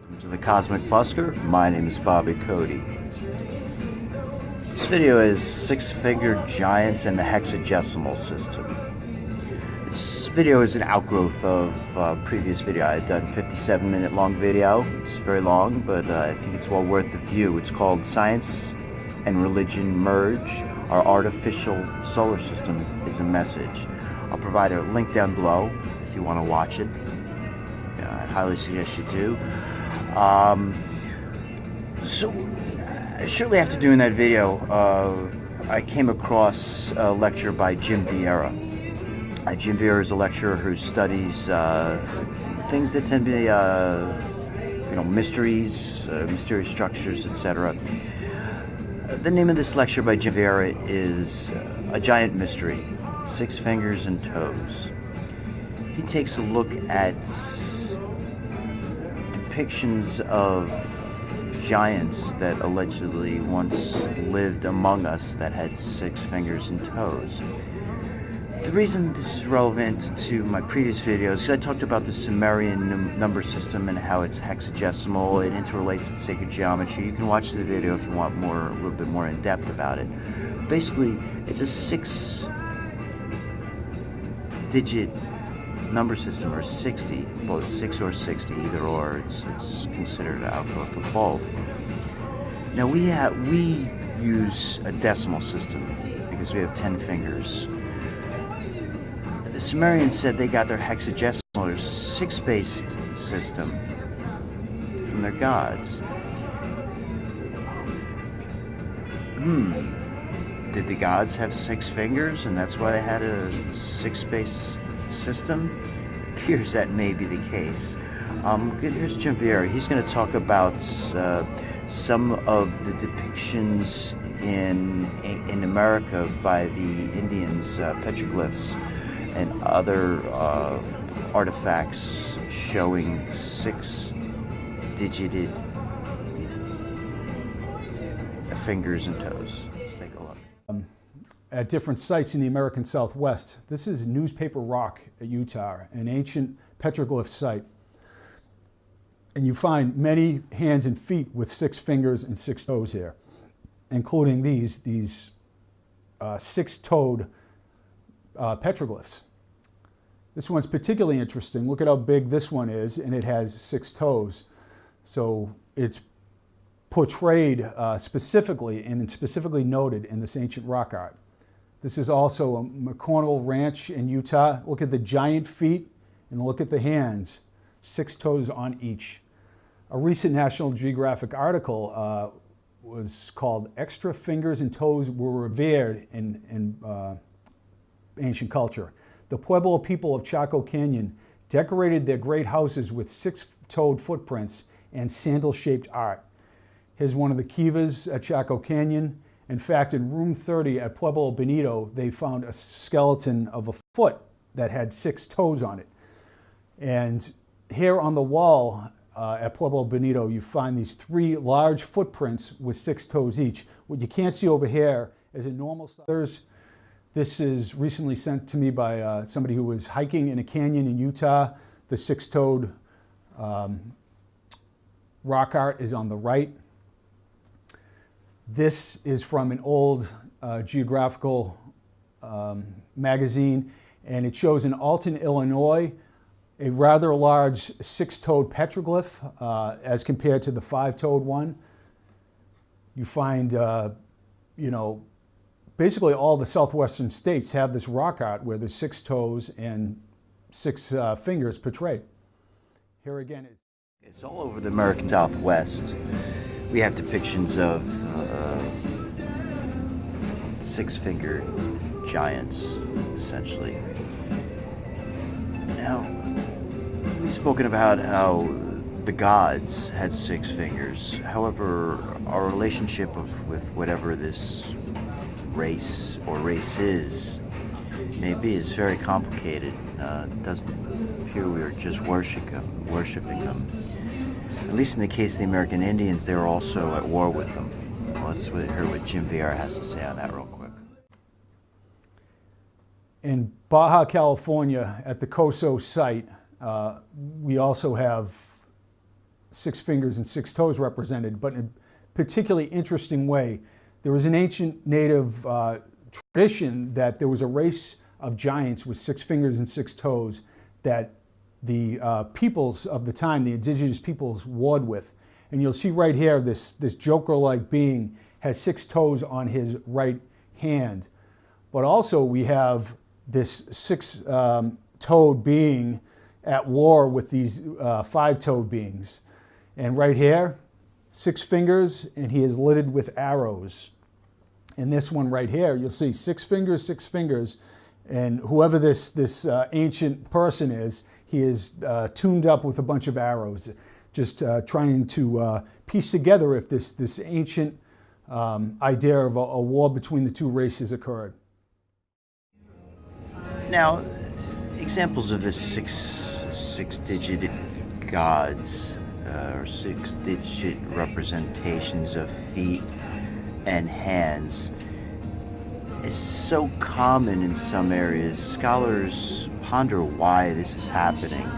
Welcome to the Cosmic Busker. My name is Bobby Cody. This video is six-fingered giants and the hexagecimal system. This video is an outgrowth of a previous video. I had done a 57-minute long video. It's very long, but I think it's well worth the view. It's called Science and Religion Merge. Our artificial solar system is a message. I'll provide a link down below if you want to watch it. I highly suggest you do. Shortly after doing that video, I came across a lecture by Jim Vieira. Jim Vieira is a lecturer who studies things that tend to be, mysteries, mysterious structures, etc. The name of this lecture by Jim Vieira is A Giant Mystery, Six Fingers and Toes. He takes a look at depictions of giants that allegedly once lived among us that had six fingers and toes. The reason this is relevant to my previous videos is I talked about the Sumerian number system and how it's hexagecimal. It interrelates to sacred geometry. You can watch the video if you want a little bit more in depth about it. Basically, it's a six-digit number system, or 60, both 6 or 60, either or. It's considered an outgrowth of both. Now we use a decimal system because we have 10 fingers. The Sumerians said they got their hexagecimal or six-based system from their gods. Did the gods have six fingers and that's why they had a six-based system? It appears that may be the case. Here's Jim Vieira. He's going to talk about some of the depictions in America by the Indians, petroglyphs and other artifacts showing six-digited fingers and toes. Let's take a look. At different sites in the American Southwest. This is Newspaper Rock at Utah, an ancient petroglyph site. And you find many hands and feet with six fingers and six toes here, including these six-toed petroglyphs. This one's particularly interesting. Look at how big this one is, and it has six toes. So it's portrayed specifically and specifically noted in this ancient rock art. This is also a McCornell Ranch in Utah. Look at the giant feet and look at the hands, six toes on each. A recent National Geographic article was called Extra Fingers and Toes Were Revered in Ancient Culture. The Pueblo people of Chaco Canyon decorated their great houses with six-toed footprints and sandal-shaped art. Here's one of the kivas at Chaco Canyon. In fact, in room 30 at Pueblo Bonito, they found a skeleton of a foot that had six toes on it. And here on the wall at Pueblo Bonito, you find these three large footprints with six toes each. What you can't see over here is a normal size. This is recently sent to me by somebody who was hiking in a canyon in Utah. The six-toed rock art is on the right. This is from an old geographical magazine, and it shows in Alton, Illinois, a rather large six-toed petroglyph as compared to the five-toed one. You find, basically all the southwestern states have this rock art where there's six toes and six fingers portrayed. Here again is... It's all over the American Southwest. We have depictions of six-fingered giants, essentially. Now, we've spoken about how the gods had six fingers. However, our relationship with whatever this race or races may be is very complicated. It doesn't appear we are just worshiping them. At least in the case of the American Indians, they were also at war with them. Let's hear what Jim Vieira has to say on that real quick. In Baja California, at the Coso site, we also have 6 fingers and 6 toes represented, but in a particularly interesting way. There was an ancient native tradition that there was a race of giants with 6 fingers and 6 toes that the peoples of the time, the indigenous peoples, warred with. And you'll see right here, this Joker-like being has 6 toes on his right hand. But also we have this 6-toed being at war with these 5-toed beings. And right here, 6 fingers, and he is littered with arrows. And this one right here, you'll see 6 fingers, and whoever this ancient person is, he is tuned up with a bunch of arrows, just trying to piece together if this ancient idea of a war between the two races occurred. Now, examples of the six-digit gods, or 6-digit representations of feet and hands, is so common in some areas. Scholars ponder why this is happening.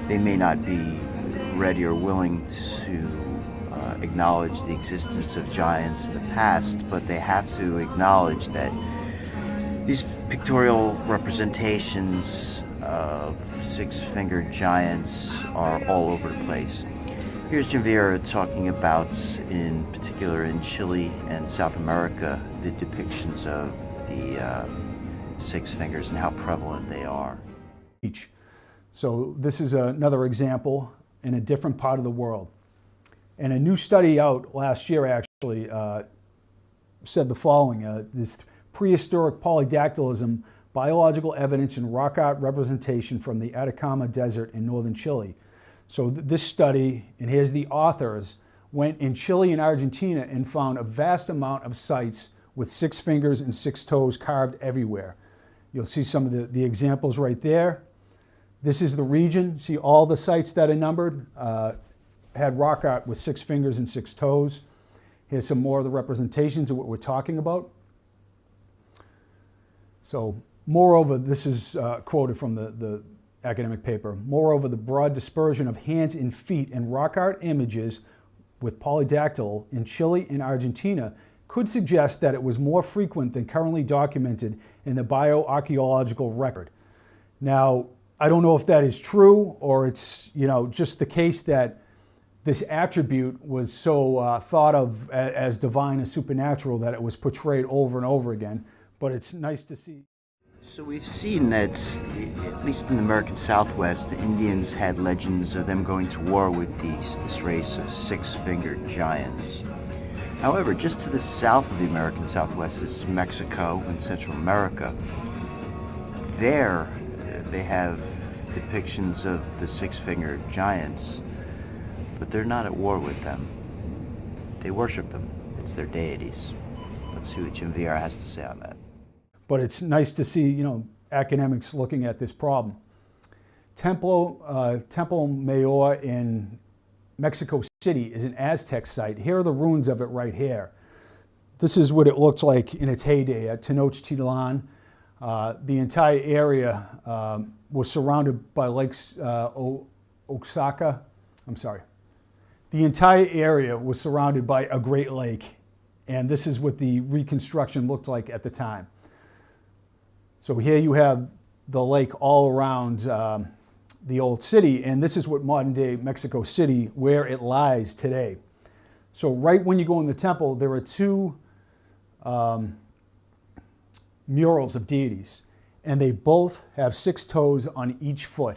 They may not be ready or willing to acknowledge the existence of giants in the past, but they have to acknowledge that these pictorial representations of 6-fingered giants are all over the place. Here's Jim Vieira talking about, in particular in Chile and South America, the depictions of the 6 fingers and how prevalent they are. So this is another example in a different part of the world. And a new study out last year actually said the following: this prehistoric polydactylism, biological evidence in rock art representation from the Atacama Desert in northern Chile. So this study, and here's the authors, went in Chile and Argentina and found a vast amount of sites with 6 fingers and 6 toes carved everywhere. You'll see some of the examples right there. This is the region. See all the sites that are numbered had rock art with 6 fingers and 6 toes. Here's some more of the representations of what we're talking about. So, moreover, this is quoted from the academic paper. Moreover, the broad dispersion of hands and feet and rock art images with polydactyl in Chile and Argentina could suggest that it was more frequent than currently documented in the bioarchaeological record. Now, I don't know if that is true or it's, just the case that this attribute was so thought of as divine and supernatural that it was portrayed over and over again, but it's nice to see. So we've seen that, at least in the American Southwest, the Indians had legends of them going to war with this race of 6-fingered giants. However, just to the south of the American Southwest is Mexico and Central America. There, they have depictions of the 6-fingered giants, but they're not at war with them. They worship them. It's their deities. Let's see what Jim Vieira has to say on that. But it's nice to see, academics looking at this problem. Templo Mayor in Mexico City is an Aztec site. Here are the ruins of it right here. This is what it looked like in its heyday at Tenochtitlan. The entire area was surrounded by lakes Oaxaca. The entire area was surrounded by a Great Lake, and this is what the reconstruction looked like at the time. So here you have the lake all around the old city, and this is what modern-day Mexico City, where it lies today. So right when you go in the temple, there are 2 murals of deities, and they both have 6 toes on each foot,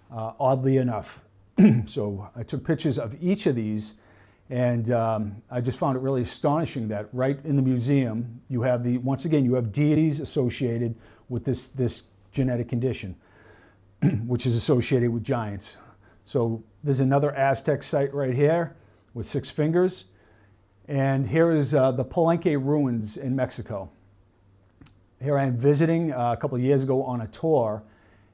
oddly enough. So I took pictures of each of these, and I just found it really astonishing that right in the museum you have once again you have deities associated with this genetic condition, which is associated with giants. So there's another Aztec site right here with 6 fingers, and here is the Palenque ruins in Mexico. Here I am visiting a couple of years ago on a tour,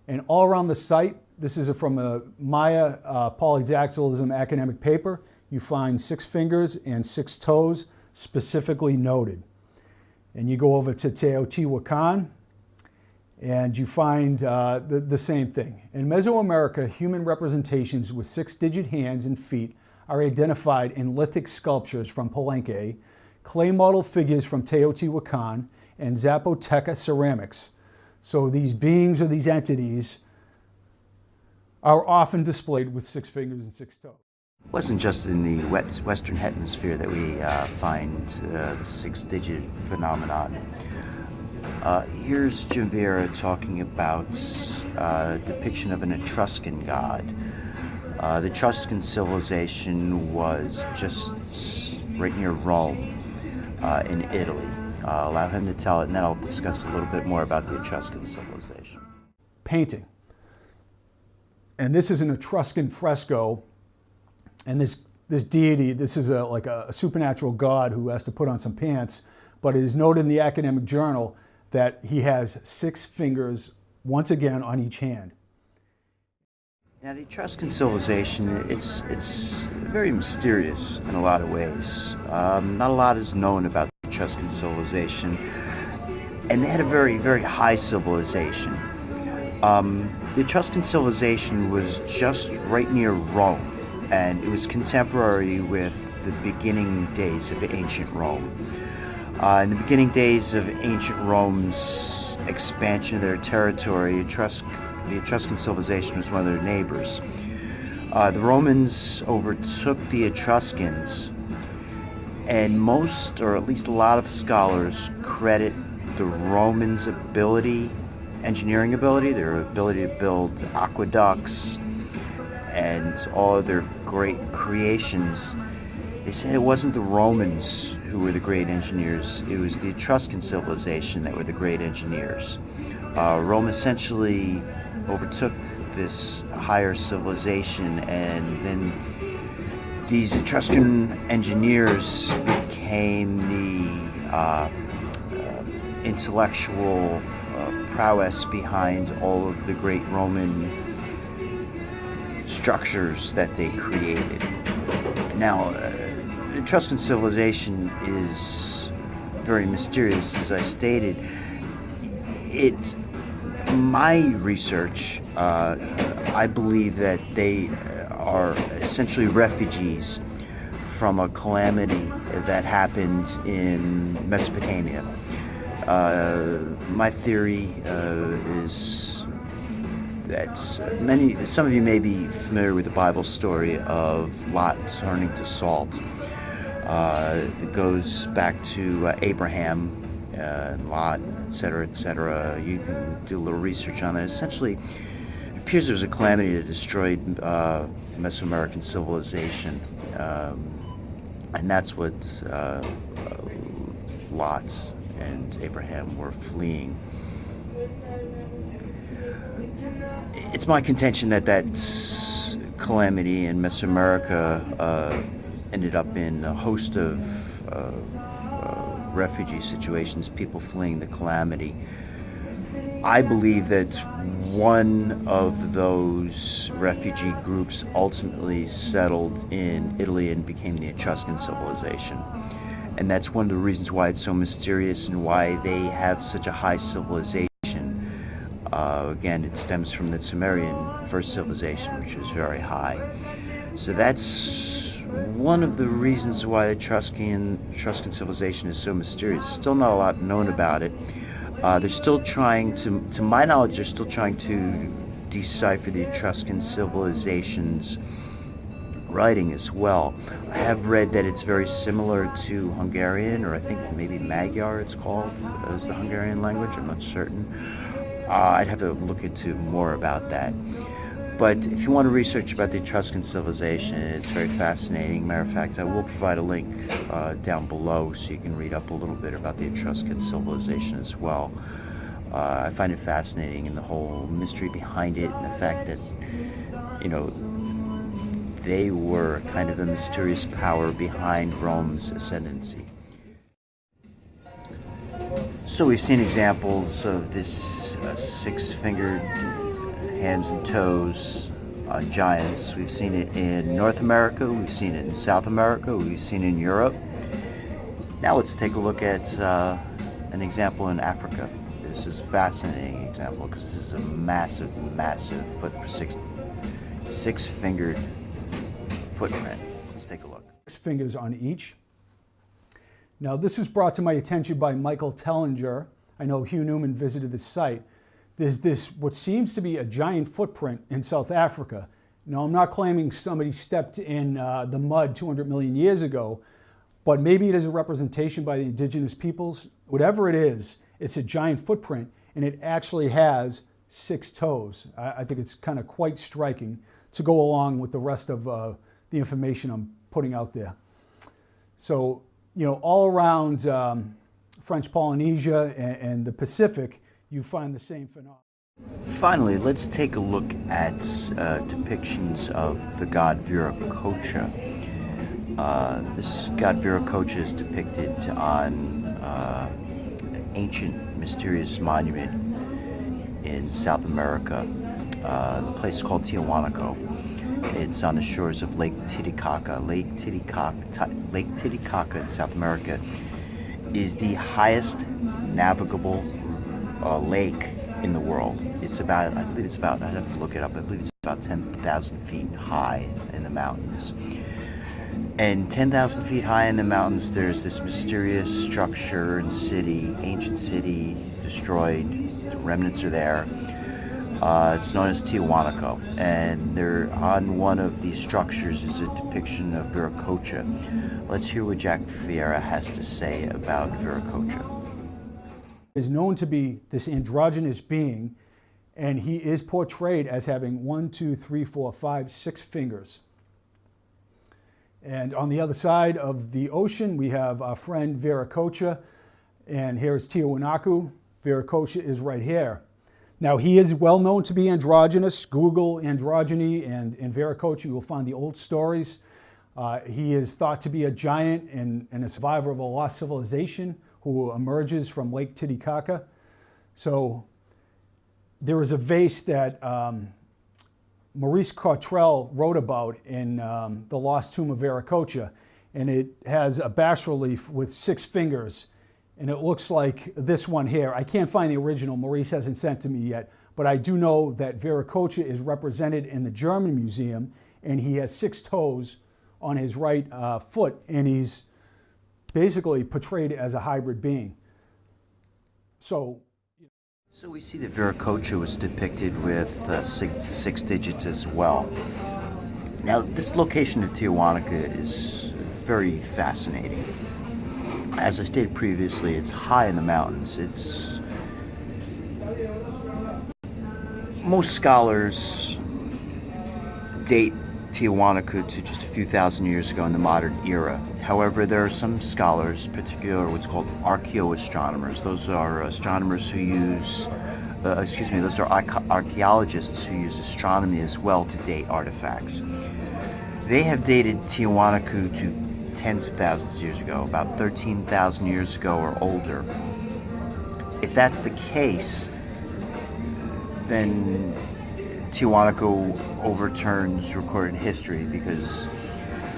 and all around the site, this is from a Maya polydactylism academic paper, you find 6 fingers and 6 toes specifically noted. And you go over to Teotihuacan, and you find the same thing. In Mesoamerica, human representations with 6-digit hands and feet are identified in lithic sculptures from Palenque, clay model figures from Teotihuacan, and Zapoteca ceramics. So these beings or these entities are often displayed with 6 fingers and 6 toes. It wasn't just in the Western Hemisphere that we find the 6-digit phenomenon. Here's Jim Vieira talking about a depiction of an Etruscan god. The Etruscan civilization was just right near Rome in Italy. I'll allow him to tell it, and then I'll discuss a little bit more about the Etruscan civilization. Painting. And this is an Etruscan fresco, and this deity, this is like a supernatural god who has to put on some pants, but it is noted in the academic journal that he has 6 fingers, once again, on each hand. Now, the Etruscan civilization, it's very mysterious in a lot of ways. Not a lot is known about the Etruscan civilization, and they had a very, very high civilization. The Etruscan civilization was just right near Rome, and it was contemporary with the beginning days of ancient Rome. In the beginning days of ancient Rome's expansion of their territory, the Etruscan civilization was one of their neighbors. The Romans overtook the Etruscans, and most, or at least a lot of scholars, credit the Romans' engineering ability, their ability to build aqueducts, and all of their great creations. They say it wasn't the Romans who were the great engineers, it was the Etruscan civilization that were the great engineers. Rome essentially overtook this higher civilization, and then these Etruscan engineers became the intellectual prowess behind all of the great Roman structures that they created. Now, Etruscan civilization is very mysterious, as I stated. My research, I believe that they are essentially refugees from a calamity that happened in Mesopotamia. My theory is that some of you may be familiar with the Bible story of Lot turning to salt. It goes back to Abraham and Lot, etc., etc. You can do a little research on it. Essentially, it appears there was a calamity that destroyed Mesoamerican civilization, and that's what Lot and Abraham were fleeing. It's my contention that calamity in Mesoamerica ended up in a host of refugee situations, people fleeing the calamity. I believe that one of those refugee groups ultimately settled in Italy and became the Etruscan civilization. And that's one of the reasons why it's so mysterious and why they have such a high civilization. Again, it stems from the Sumerian first civilization, which was very high. So that's one of the reasons why the Etruscan civilization is so mysterious. There's still not a lot known about it. They're still trying to my knowledge, they're still trying to decipher the Etruscan civilization's writing as well. I have read that it's very similar to Hungarian, or I think maybe Magyar it's called, as the Hungarian language. I'm not certain. I'd have to look into more about that. But if you want to research about the Etruscan civilization, it's very fascinating. Matter of fact, I will provide a link down below so you can read up a little bit about the Etruscan civilization as well. I find it fascinating, and the whole mystery behind it, and the fact that, you know, they were kind of the mysterious power behind Rome's ascendancy. So we've seen examples of this six-fingered hands and toes on giants. We've seen it in North America, we've seen it in South America, we've seen it in Europe. Now let's take a look at an example in Africa. This is a fascinating example because this is a massive, massive six-fingered footprint. Let's take a look. 6 fingers on each. Now, this was brought to my attention by Michael Tellinger. I know Hugh Newman visited the site. There's this, what seems to be a giant footprint in South Africa. Now, I'm not claiming somebody stepped in the mud 200 million years ago, but maybe it is a representation by the indigenous peoples. Whatever it is, it's a giant footprint, and it actually has 6 toes. I think it's kind of quite striking to go along with the rest of the information I'm putting out there. So, you know, all around French Polynesia and the Pacific, you find the same phenomenon. Finally, let's take a look at depictions of the god Viracocha. This god Viracocha is depicted on an ancient mysterious monument in South America. The place is called Tiahuanaco. It's on the shores of Lake Titicaca. Lake Titicaca in South America is the highest navigable lake in the world. It's about, I believe it's about, I'd have to look it up, I believe it's about 10,000 feet high in the mountains. And 10,000 feet high in the mountains, there's this mysterious structure and city, ancient city, destroyed, the remnants are there. It's known as Tiahuanaco, and there on one of these structures is a depiction of Viracocha. Let's hear what Jim Vieira has to say about Viracocha. Is known to be this androgynous being, and he is portrayed as having 1, 2, 3, 4, 5, 6 fingers. And on the other side of the ocean, we have our friend Viracocha, and here's Tiahuanaco. Viracocha is right here. Now, he is well known to be androgynous. Google androgyny and Viracocha, you will find the old stories. He is thought to be a giant and a survivor of a lost civilization who emerges from Lake Titicaca. So there is a vase that Maurice Cottrell wrote about in The Lost Tomb of Viracocha, and it has a bas-relief with 6 fingers, and it looks like this one here. I can't find the original. Maurice hasn't sent to me yet, but I do know that Viracocha is represented in the German museum, and he has 6 toes on his right foot, and he's basically portrayed as a hybrid being. So we see that Viracocha was depicted with 6 digits as well. Now, this location at Tiahuanaco is very fascinating. As I stated previously, it's high in the mountains. Most scholars date Tiahuanaco to just a few thousand years ago in the modern era. However, there are some scholars, particularly what's called archaeoastronomers. Those are astronomers who use, those are archaeologists who use astronomy as well to date artifacts. They have dated Tiahuanaco to tens of thousands of years ago, about 13,000 years ago or older. If that's the case, then Tiahuanaco overturns recorded history, because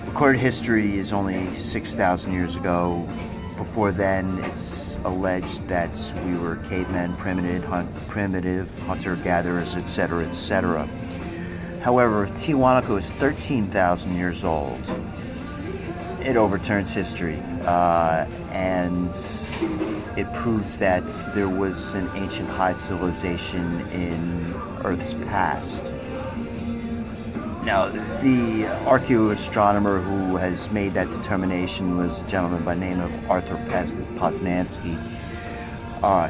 recorded history is only 6,000 years ago. Before then, it's alleged that we were cavemen, primitive hunter-gatherers, etc., etc. However, if Tiahuanaco is 13,000 years old, it overturns history, and it proves that there was an ancient high civilization in Earth's past. Now, the archaeoastronomer who has made that determination was a gentleman by the name of Arthur Poznansky.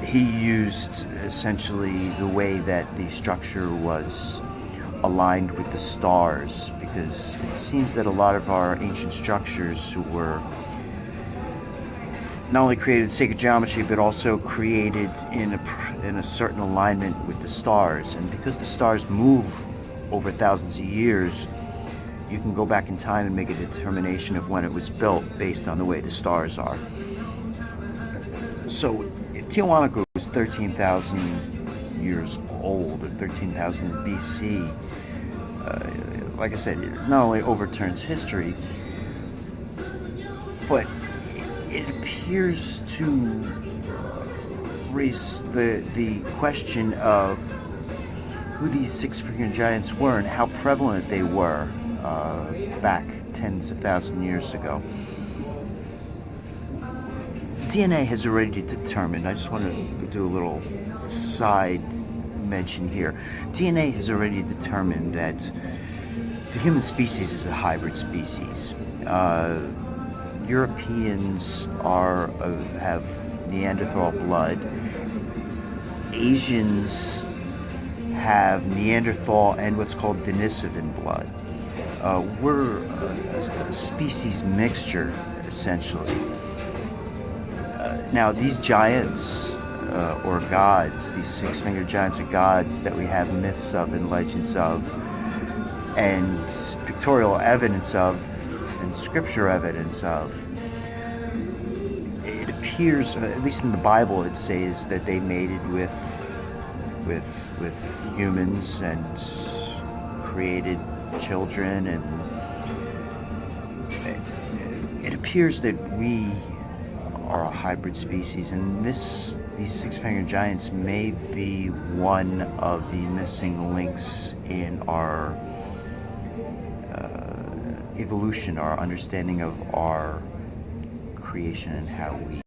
He used essentially the way that the structure was aligned with the stars, because it seems that a lot of our ancient structures were not only created in sacred geometry, but also created in a certain alignment with the stars. And because the stars move over thousands of years, you can go back in time and make a determination of when it was built based on the way the stars are. So if Tiahuanaco was 13,000 years old, or 13,000 BC, like I said, it not only overturns history, but it appears to raise the question of who these six-fingered giants were and how prevalent they were back tens of thousands of years ago. DNA has already determined, I just want to do a little side mention here. DNA has already determined that the human species is a hybrid species. Europeans have Neanderthal blood. Asians have Neanderthal and what's called Denisovan blood. We're a species mixture, essentially. Now, these giants, or gods, these six-fingered giants are gods that we have myths of and legends of, and pictorial evidence of, and scripture evidence of. It appears, at least in the Bible, it says that they mated with humans and created children, and it appears that we are a hybrid species, and these six-fingered giants may be one of the missing links in our evolution, our understanding of our creation and how we